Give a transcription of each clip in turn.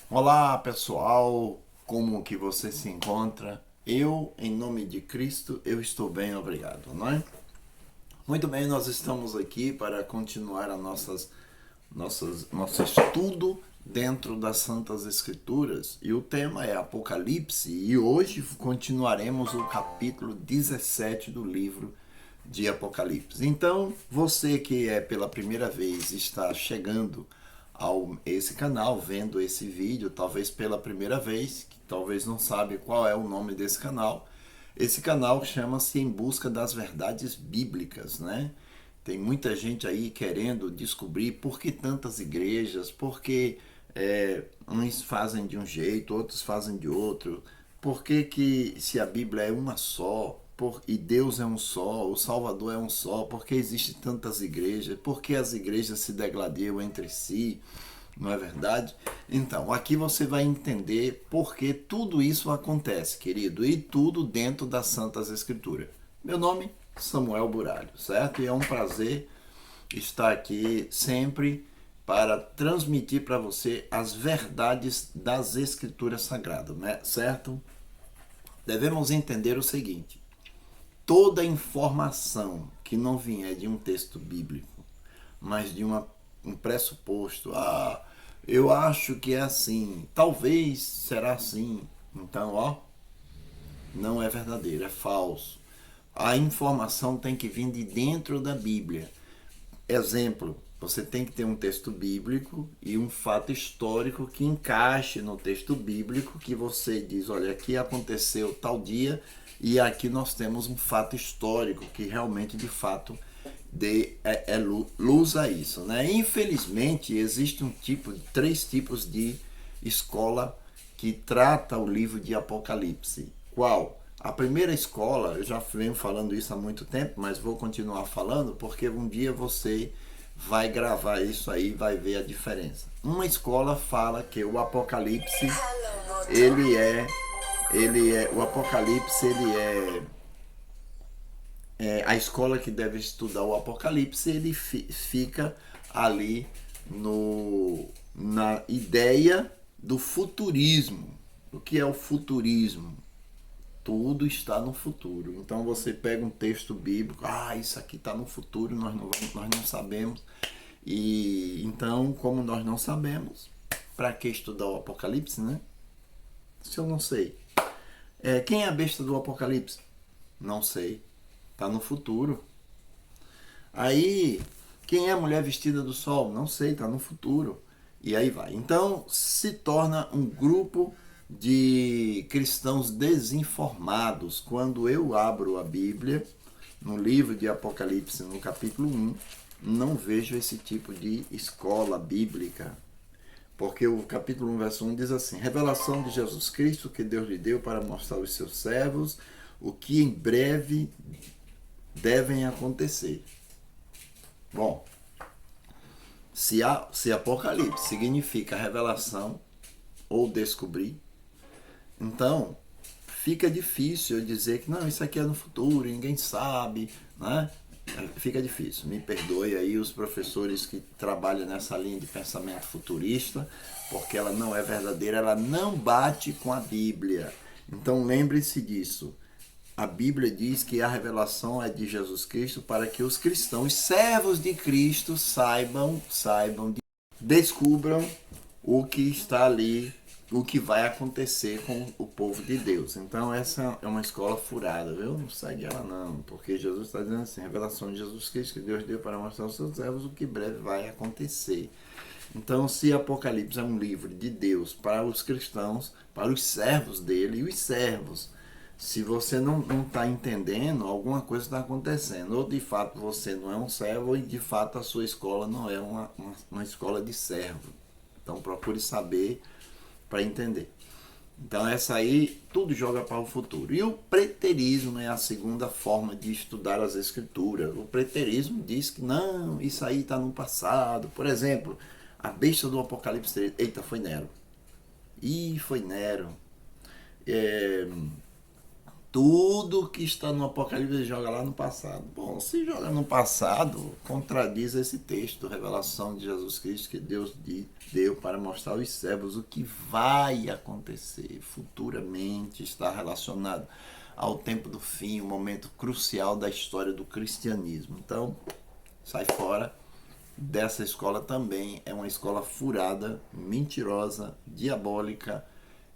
Olá pessoal, como que você se encontra? Eu, em nome de Cristo, eu estou bem, obrigado, não é? Muito bem, nós estamos aqui para continuar nosso estudo dentro das Santas Escrituras e o tema é Apocalipse e hoje continuaremos o capítulo 17 do livro de Apocalipse. Então, você que é pela primeira vez está chegando ao esse canal, vendo esse vídeo, talvez pela primeira vez, que talvez não sabe qual é o nome desse canal. Esse canal chama-se Em Busca das Verdades Bíblicas, né? Tem muita gente aí querendo descobrir por que tantas igrejas, por que uns fazem de um jeito, outros fazem de outro, por que se a Bíblia é uma só, e Deus é um só, o Salvador é um só, por que existem tantas igrejas, por que as igrejas se degladiam entre si, não é verdade? Então, aqui você vai entender por que tudo isso acontece, querido, e tudo dentro das Santas Escrituras. Meu nome é Samuel Buralho, certo? E é um prazer estar aqui sempre para transmitir para você as verdades das Escrituras Sagradas, né? Certo? Devemos entender o seguinte: toda informação que não vier de um texto bíblico, mas de um pressuposto, eu acho que é assim, talvez será assim, então, ó, não é verdadeiro, é falso. A informação tem que vir de dentro da Bíblia. Exemplo, você tem que ter um texto bíblico e um fato histórico que encaixe no texto bíblico, que você diz, olha, aqui aconteceu tal dia e aqui nós temos um fato histórico que realmente, de fato, é luz a isso, né? Infelizmente, existe três tipos de escola que trata o livro de Apocalipse. Qual? A primeira escola, eu já venho falando isso há muito tempo, mas vou continuar falando porque um dia você vai gravar isso aí e vai ver a diferença. Uma escola fala que o Apocalipse, ele é, o Apocalipse, a escola que deve estudar o Apocalipse, ele fica ali na ideia do futurismo. O que é o futurismo? Tudo está no futuro. Então você pega um texto bíblico, isso aqui está no futuro, nós não sabemos. E então, como nós não sabemos, para que estudar o Apocalipse, né? Se eu não sei. Quem é a besta do Apocalipse? Não sei. Está no futuro. Aí, quem é a mulher vestida do sol? Não sei, está no futuro. E aí vai. Então, se torna um grupo de cristãos desinformados. Quando eu abro a Bíblia, no livro de Apocalipse, no capítulo 1, não vejo esse tipo de escola bíblica. Porque o capítulo 1, verso 1 diz assim: revelação de Jesus Cristo que Deus lhe deu para mostrar aos seus servos o que em breve devem acontecer. Bom, se Apocalipse significa revelação ou descobrir, então fica difícil eu dizer que não, isso aqui é no futuro, ninguém sabe, né? Fica difícil. Me perdoe aí os professores que trabalham nessa linha de pensamento futurista, porque ela não é verdadeira, ela não bate com a Bíblia. Então lembre-se disso. A Bíblia diz que a revelação é de Jesus Cristo para que os cristãos, servos de Cristo, descubram o que está ali, o que vai acontecer com o povo de Deus. Então essa é uma escola furada, viu? Não segue ela não, porque Jesus está dizendo assim, revelação de Jesus Cristo que Deus deu para mostrar aos seus servos o que breve vai acontecer. Então, se Apocalipse é um livro de Deus para os cristãos, para os servos dele, e os servos, se você não está entendendo, alguma coisa está acontecendo. Ou de fato você não é um servo, ou de fato a sua escola não é uma escola de servo. Então procure saber para entender. Então essa aí tudo joga para o futuro. E o preterismo é a segunda forma de estudar as escrituras. O preterismo diz que não, isso aí está no passado. Por exemplo, a besta do Apocalipse, eita, foi Nero. Foi Nero. tudo que está no Apocalipse ele joga lá no passado. Bom, se joga no passado, contradiz esse texto, revelação de Jesus Cristo que Deus deu para mostrar aos servos o que vai acontecer futuramente, está relacionado ao tempo do fim, um momento crucial da história do cristianismo. Então, sai fora dessa escola também. É uma escola furada, mentirosa, diabólica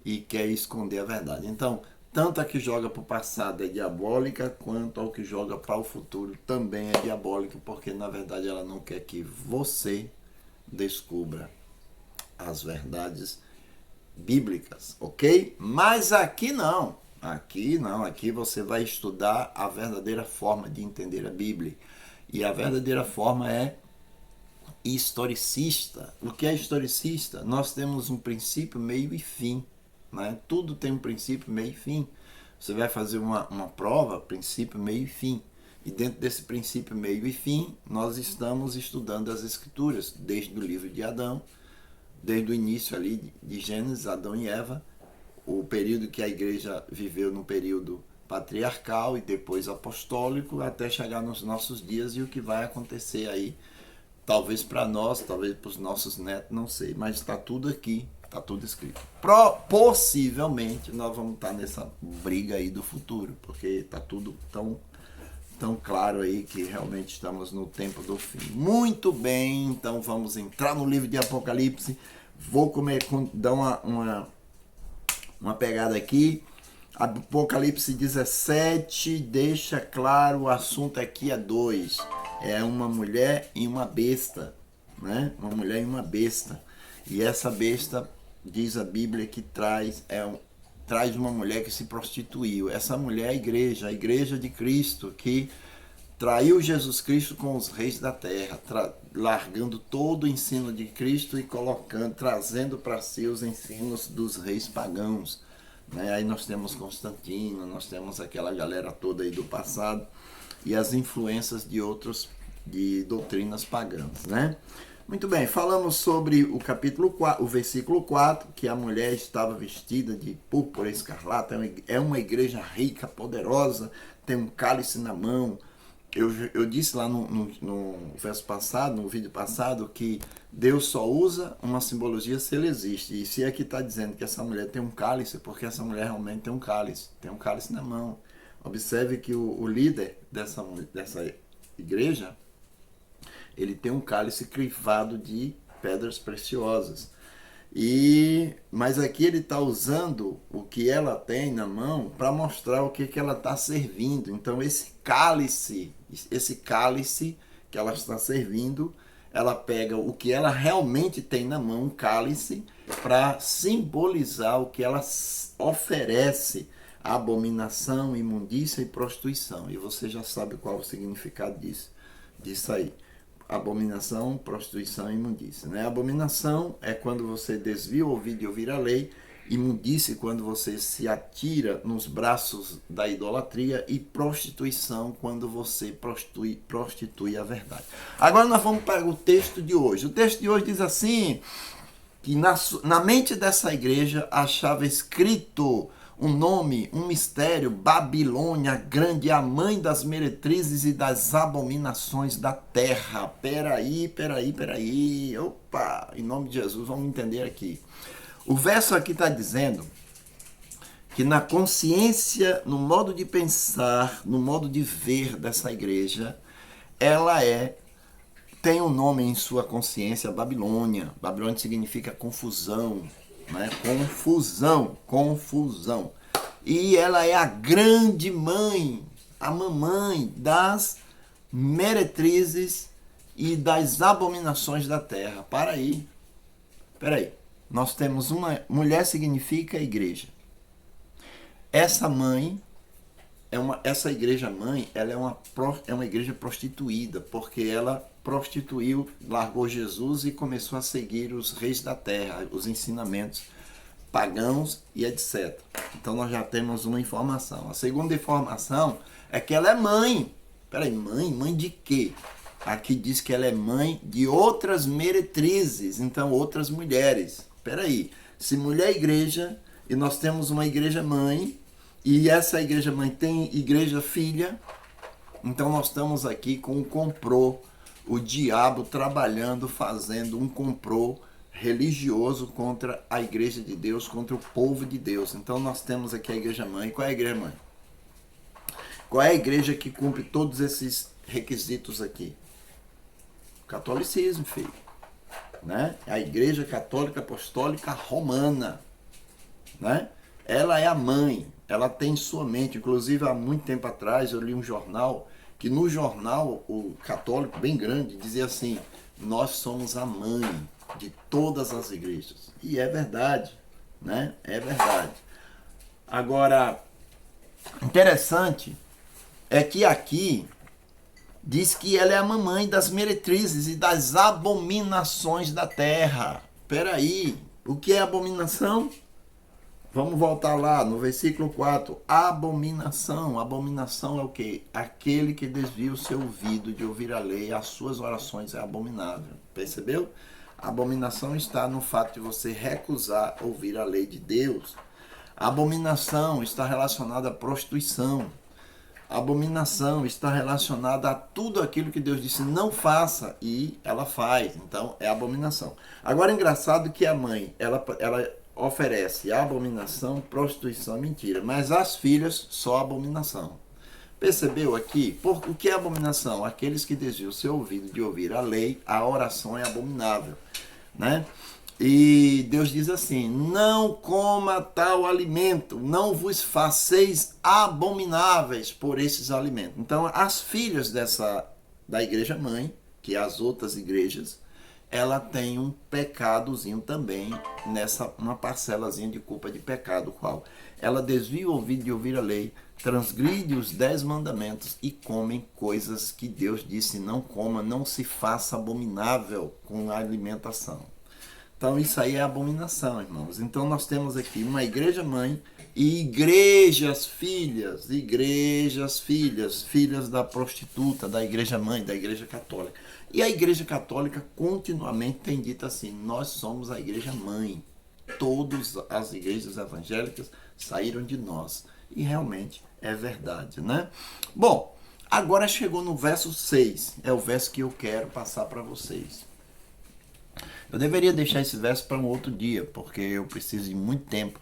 e quer esconder a verdade. Então, tanto a que joga para o passado é diabólica, quanto ao que joga para o futuro também é diabólica, porque na verdade ela não quer que você descubra as verdades bíblicas, ok? Mas aqui não, aqui você vai estudar a verdadeira forma de entender a Bíblia. E a verdadeira forma é historicista. O que é historicista? Nós temos um princípio, meio e fim. Né? Tudo tem um princípio, meio e fim. Você vai fazer uma prova, princípio, meio e fim. E dentro desse princípio, meio e fim, nós estamos estudando as Escrituras, desde o livro de Adão, desde o início ali de Gênesis, Adão e Eva, o período que a igreja viveu no período patriarcal e depois apostólico, até chegar nos nossos dias e o que vai acontecer aí, talvez para nós, talvez para os nossos netos, não sei, mas está tudo aqui. Está tudo escrito. Possivelmente nós vamos estar nessa briga aí do futuro, porque está tudo tão claro aí que realmente estamos no tempo do fim. Muito bem, então vamos entrar no livro de Apocalipse. Vou dar uma pegada aqui. Apocalipse 17 deixa claro, o assunto aqui é 2. É uma mulher e uma besta, né? Uma mulher e uma besta. E essa besta, diz a Bíblia, que traz uma mulher que se prostituiu. Essa mulher é a igreja de Cristo, que traiu Jesus Cristo com os reis da terra, largando todo o ensino de Cristo e trazendo para si os ensinos dos reis pagãos. Né? Aí nós temos Constantino, nós temos aquela galera toda aí do passado e as influências de doutrinas pagãs, né? Muito bem, falamos sobre o capítulo 4, o versículo 4, que a mulher estava vestida de púrpura escarlata, é uma igreja rica, poderosa, tem um cálice na mão. Eu disse lá no verso passado, no vídeo passado, que Deus só usa uma simbologia se ele existe. E se aqui está dizendo que essa mulher tem um cálice, porque essa mulher realmente tem um cálice na mão. Observe que o líder dessa igreja, ele tem um cálice crivado de pedras preciosas. Mas aqui ele está usando o que ela tem na mão para mostrar o que ela está servindo. Então esse cálice que ela está servindo, ela pega o que ela realmente tem na mão, um cálice, para simbolizar o que ela oferece, a abominação, imundícia e prostituição. E você já sabe qual é o significado disso aí. Abominação, prostituição e imundícia. Né? Abominação é quando você desvia o ouvido de ouvir a lei, imundícia quando você se atira nos braços da idolatria e prostituição quando você prostitui a verdade. Agora nós vamos para o texto de hoje. O texto de hoje diz assim, que na mente dessa igreja achava escrito um nome, um mistério, Babilônia grande, a mãe das meretrizes e das abominações da terra. Peraí. Opa, em nome de Jesus, vamos entender aqui. O verso aqui está dizendo que na consciência, no modo de pensar, no modo de ver dessa igreja, ela tem um nome em sua consciência, Babilônia. Babilônia significa confusão, né? Confusão. E ela é a grande mãe, a mamãe das meretrizes e das abominações da terra. Peraí. Nós temos mulher significa igreja. Essa mãe, essa igreja mãe, ela é uma igreja prostituída, porque ela prostituiu, largou Jesus e começou a seguir os reis da terra, os ensinamentos pagãos e etc. Então nós já temos uma informação. A segunda informação é que ela é mãe. Peraí, mãe de quê? Aqui diz que ela é mãe de outras meretrizes, então outras mulheres. Peraí, se mulher é igreja e nós temos uma igreja mãe, E essa igreja mãe tem igreja filha. Então nós estamos aqui com um complô, o diabo trabalhando, fazendo um complô religioso contra a igreja de Deus, contra o povo de Deus. Então nós temos aqui a igreja mãe. Qual é a igreja mãe? Qual é a igreja que cumpre todos esses requisitos aqui? Catolicismo, filho. Né? A igreja católica apostólica romana. Né? Ela é a mãe. Ela tem sua mente. Inclusive, há muito tempo atrás, eu li um jornal, que no jornal, o católico, bem grande, dizia assim, nós somos a mãe de todas as igrejas. E é verdade, né? É verdade. Agora, interessante é que aqui diz que ela é a mamãe das meretrizes e das abominações da terra. Peraí, o que é abominação? Vamos voltar lá no versículo 4. Abominação. Abominação é o quê? Aquele que desvia o seu ouvido de ouvir a lei, as suas orações é abominável. Percebeu? A abominação está no fato de você recusar ouvir a lei de Deus. A abominação está relacionada à prostituição. A abominação está relacionada a tudo aquilo que Deus disse não faça e ela faz. Então é abominação. Agora é engraçado que a mãe, ela oferece abominação, prostituição e mentira, mas as filhas só abominação. Percebeu aqui? O que é abominação? Aqueles que desviam o seu ouvido de ouvir a lei, a oração é abominável, né? E Deus diz assim, não coma tal alimento, não vos faceis abomináveis por esses alimentos. Então, as filhas da igreja mãe, que é as outras igrejas, ela tem um pecadozinho também, uma parcelazinha de culpa de pecado, qual ela desvia o ouvido de ouvir a lei, transgride os 10 mandamentos e comem coisas que Deus disse não coma, não se faça abominável com a alimentação. Então isso aí é abominação, irmãos. Então nós temos aqui uma igreja mãe e igrejas filhas, filhas da prostituta, da igreja mãe, da igreja católica. E a igreja católica continuamente tem dito assim, nós somos a igreja mãe. Todas as igrejas evangélicas saíram de nós. E realmente é verdade, né? Bom, agora chegou no verso 6, é o verso que eu quero passar para vocês. Eu deveria deixar esse verso para um outro dia, porque eu preciso de muito tempo.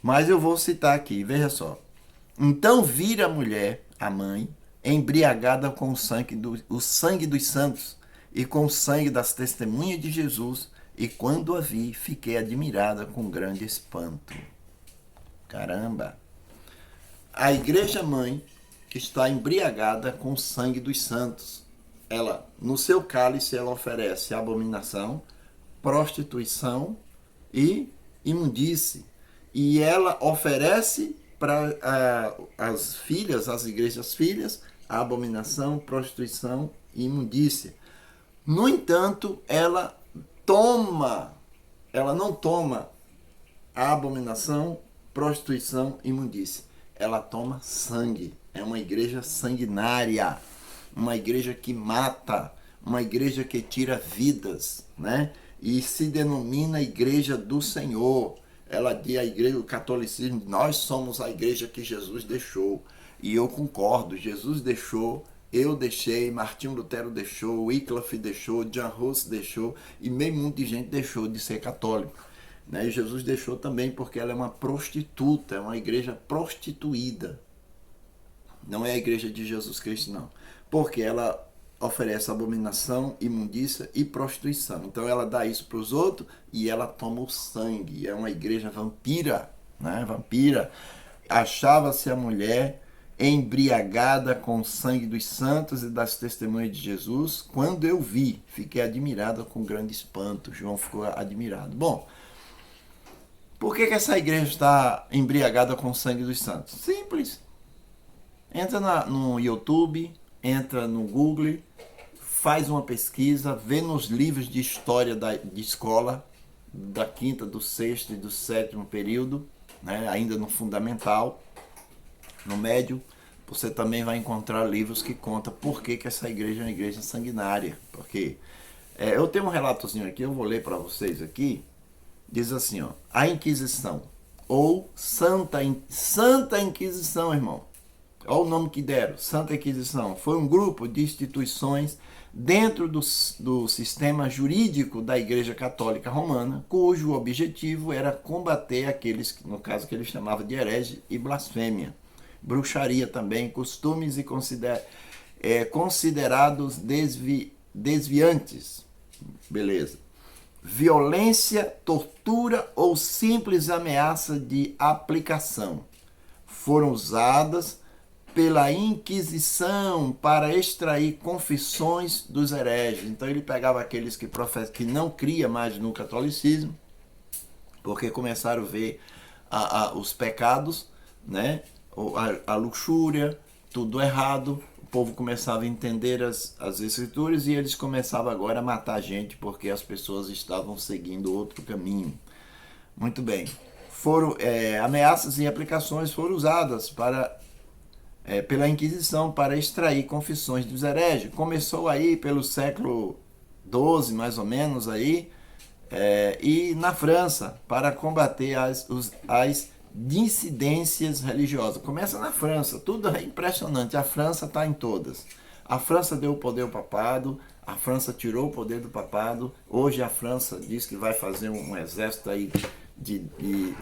Mas eu vou citar aqui, veja só. Então vira a mulher, a mãe, embriagada com o sangue dos santos e com o sangue das testemunhas de Jesus, e quando a vi, fiquei admirada com grande espanto. Caramba! A igreja mãe está embriagada com o sangue dos santos. Ela, no seu cálice, ela oferece abominação, prostituição e imundície. E ela oferece para as filhas, as igrejas filhas, a abominação, prostituição e imundícia. No entanto, ela não toma a abominação, prostituição e imundícia. Ela toma sangue. É uma igreja sanguinária. Uma igreja que mata, uma igreja que tira vidas, né? E se denomina igreja do Senhor. Ela diz a igreja, o catolicismo, nós somos a igreja que Jesus deixou. E eu concordo, Jesus deixou, eu deixei, Martinho Lutero deixou, Wycliffe deixou, John Hus deixou, e meio mundo de gente deixou de ser católico. Né? E Jesus deixou também porque ela é uma prostituta, é uma igreja prostituída. Não é a igreja de Jesus Cristo, não. Porque ela oferece abominação, imundícia e prostituição. Então ela dá isso para os outros e ela toma o sangue. É uma igreja vampira, né? Vampira. Achava-se a mulher embriagada com o sangue dos santos e das testemunhas de Jesus. Quando eu vi, fiquei admirada com grande espanto. João ficou admirado. Bom, por que essa igreja está embriagada com o sangue dos santos? Simples. Entra no YouTube, entra no Google, faz uma pesquisa, vê nos livros de história de escola, da quinta, do sexto e do sétimo período, né, ainda no fundamental, no médio, você também vai encontrar livros que contam por que essa igreja é uma igreja sanguinária. Porque eu tenho um relatozinho aqui, eu vou ler para vocês aqui, diz assim, ó, a Inquisição. ou Santa Inquisição, irmão. Olha o nome que deram, Santa Inquisição. Foi um grupo de instituições dentro do sistema jurídico da Igreja Católica Romana, cujo objetivo era combater aqueles, no caso que ele chamava de herege e blasfêmia, bruxaria também, costumes e considerados desviantes. Beleza. Violência, tortura ou simples ameaça de aplicação foram usadas pela Inquisição para extrair confissões dos hereges. Então ele pegava aqueles que não cria mais no catolicismo, porque começaram a ver os pecados, né? a luxúria, tudo errado. O povo começava a entender as escrituras e eles começavam agora a matar gente porque as pessoas estavam seguindo outro caminho. Muito bem. Ameaças e aplicações foram usadas pela Inquisição para extrair confissões dos hereges. Começou aí pelo século XII, mais ou menos, aí, e na França, para combater as dissidências religiosas. Começa na França, tudo é impressionante, a França está em todas. A França deu o poder ao papado, a França tirou o poder do papado, hoje a França diz que vai fazer um exército aí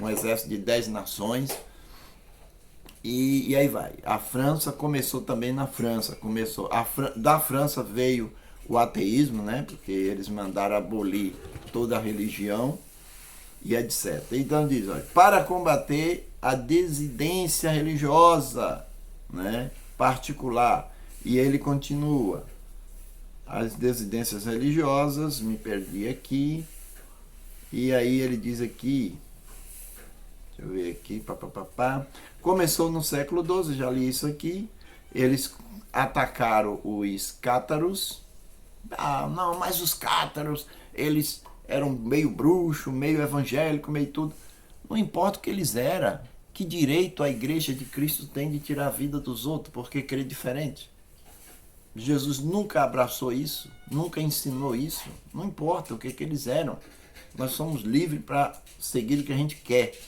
um exército de 10 nações, e aí vai. A França começou também na França, da França veio o ateísmo, né? Porque eles mandaram abolir toda a religião e etc. Então diz, olha, para combater a dissidência religiosa, né, particular, e ele continua, as dissidências religiosas, me perdi aqui, e aí ele diz aqui, deixa eu ver aqui, começou no século XII, já li isso aqui, eles atacaram os cátaros. Não, mas os cátaros, eles eram meio bruxo, meio evangélico, meio tudo. Não importa o que eles eram, que direito a Igreja de Cristo tem de tirar a vida dos outros porque crê diferente? Jesus nunca abraçou isso, nunca ensinou isso. Não importa o que eles eram. Nós somos livres para seguir o que a gente quer.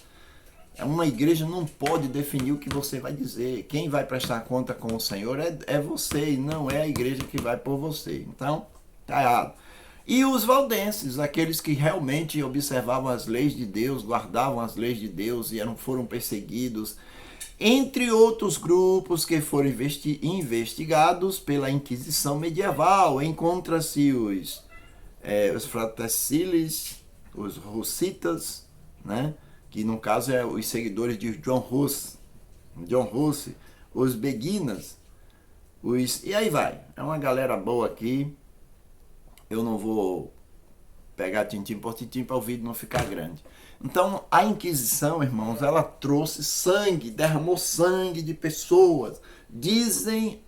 Uma igreja não pode definir o que você vai dizer. Quem vai prestar conta com o Senhor é você, e não é a igreja que vai por você. Então, tá errado. E os valdenses, aqueles que realmente observavam as leis de Deus, guardavam as leis de Deus e foram perseguidos, entre outros grupos que foram investigados pela Inquisição medieval. Encontra-se os fratercilis, os russitas, né? Que no caso é os seguidores de John Huss, os beguinas, e aí vai. É uma galera boa aqui. Eu não vou pegar tintim por tintim para o vídeo não ficar grande. Então, a Inquisição, irmãos, ela trouxe sangue, derramou sangue de pessoas. Dizem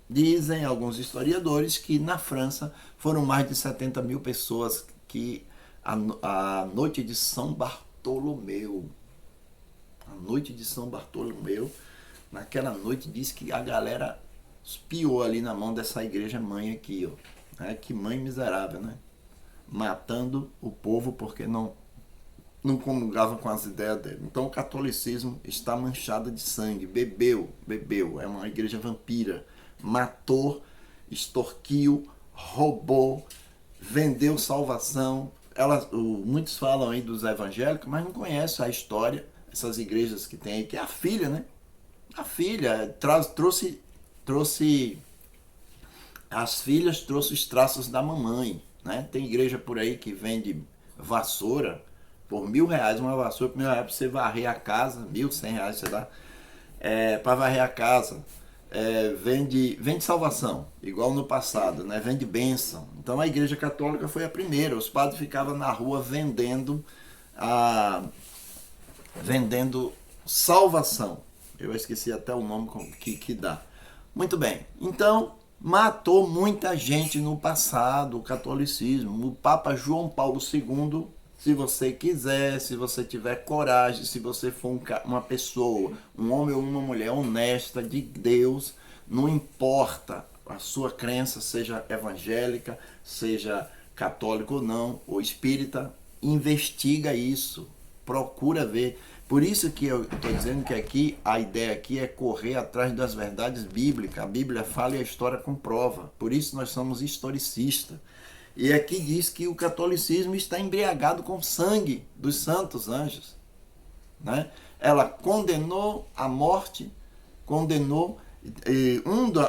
alguns historiadores que na França foram mais de 70 mil pessoas que a noite de São Bartolomeu, naquela noite diz que a galera espiou ali na mão dessa igreja mãe aqui, ó. Que mãe miserável, né? Matando o povo porque não comungava com as ideias dele. Então o catolicismo está manchado de sangue, bebeu, é uma igreja vampira, matou, extorquiu, roubou, vendeu salvação. Muitos falam aí dos evangélicos, mas não conhecem a história, essas igrejas que tem aí, que é a filha, né? A filha trouxe as filhas, trouxe os traços da mamãe, né? Tem igreja por aí que vende vassoura por R$1.000, uma vassoura por R$1.000 para você varrer a casa, R$1.100 você dá, para varrer a casa. Vende salvação, igual no passado, né? Vende bênção. Então a igreja católica foi a primeira. Os padres ficavam na rua vendendo salvação. Eu esqueci até o nome que dá. Muito bem, então matou muita gente no passado, o catolicismo. O Papa João Paulo II, se você quiser, se você tiver coragem, se você for uma pessoa, um homem ou uma mulher honesta de Deus, não importa a sua crença, seja evangélica, seja católica ou não, ou espírita, investiga isso, procura ver. Por isso que eu estou dizendo que aqui a ideia aqui é correr atrás das verdades bíblicas. A Bíblia fala e a história comprova. Por isso nós somos historicistas. E aqui diz que o catolicismo está embriagado com o sangue dos santos anjos, né? Ela condenou a morte, condenou.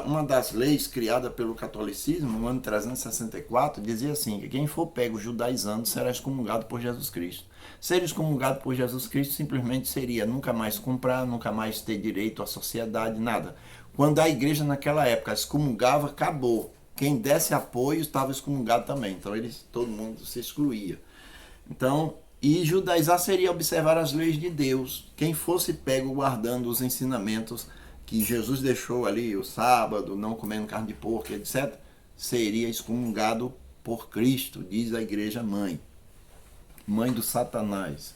Uma das leis criada pelo catolicismo, no ano 364, dizia assim, que quem for pego judaizando será excomungado por Jesus Cristo. Ser excomungado por Jesus Cristo simplesmente seria nunca mais comprar, nunca mais ter direito à sociedade, nada. Quando a igreja naquela época excomungava, acabou. Quem desse apoio estava excomungado também. Então todo mundo se excluía. Então, e judaizar seria observar as leis de Deus. Quem fosse pego guardando os ensinamentos que Jesus deixou ali, o sábado, não comendo carne de porco, etc., seria excomungado por Cristo, diz a igreja mãe. Mãe do Satanás.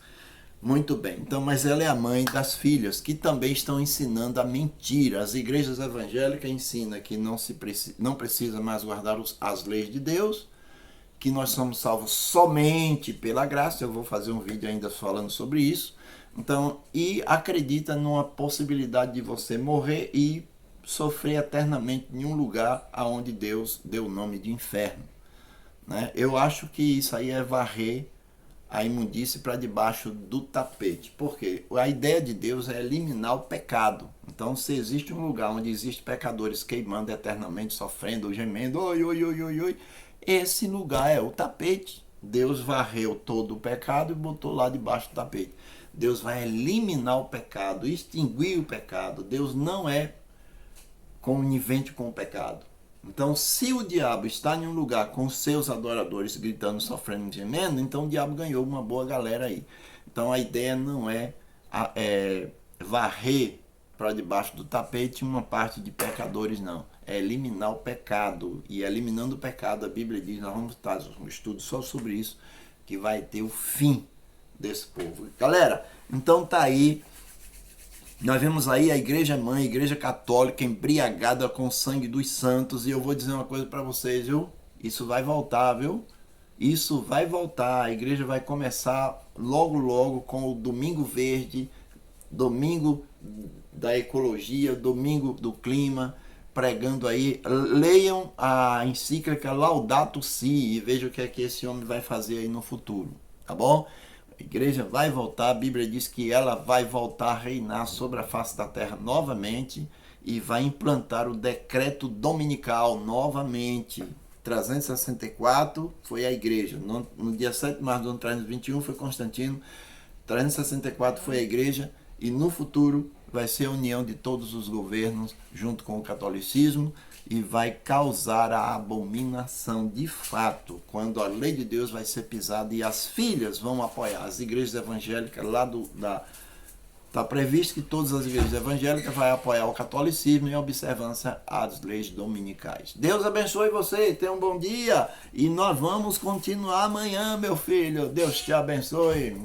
Muito bem, então, mas ela é a mãe das filhas, que também estão ensinando a mentira. As igrejas evangélicas ensinam que não precisa mais guardar as leis de Deus, que nós somos salvos somente pela graça. Eu vou fazer um vídeo ainda falando sobre isso. Então, e acredita numa possibilidade de você morrer e sofrer eternamente em um lugar aonde Deus deu o nome de inferno, né? Eu acho que isso aí é varrer a imundície para debaixo do tapete. Porque a ideia de Deus é eliminar o pecado. Então, se existe um lugar onde existem pecadores queimando eternamente, sofrendo, gemendo, oi, oi, oi, oi, oi, esse lugar é o tapete. Deus varreu todo o pecado e botou lá debaixo do tapete. Deus vai eliminar o pecado, extinguir o pecado. Deus não é conivente com o pecado. Então, se o diabo está em um lugar com seus adoradores gritando, sofrendo, gemendo, então o diabo ganhou uma boa galera aí. Então, a ideia não é varrer para debaixo do tapete uma parte de pecadores, não. É eliminar o pecado. E eliminando o pecado, a Bíblia diz, nós vamos estar um estudo só sobre isso, que vai ter o fim desse povo. Galera, então tá aí. Nós vemos aí a igreja mãe, a igreja católica embriagada com o sangue dos santos. E eu vou dizer uma coisa para vocês, viu? Isso vai voltar, viu? Isso vai voltar. A igreja vai começar logo, logo com o Domingo Verde, Domingo da Ecologia, Domingo do Clima, pregando aí. Leiam a encíclica Laudato Si e vejam o que é que esse homem vai fazer aí no futuro, tá bom? A igreja vai voltar, a Bíblia diz que ela vai voltar a reinar sobre a face da terra novamente e vai implantar o decreto dominical novamente. 364 foi a igreja, no dia 7 de março do ano 321 foi Constantino, 364 foi a igreja e no futuro vai ser a união de todos os governos junto com o catolicismo e vai causar a abominação de fato, quando a lei de Deus vai ser pisada e as filhas vão apoiar. As igrejas evangélicas lá está previsto que todas as igrejas evangélicas vão apoiar o catolicismo em observância às leis dominicais. Deus abençoe você, tenha um bom dia e nós vamos continuar amanhã, meu filho. Deus te abençoe.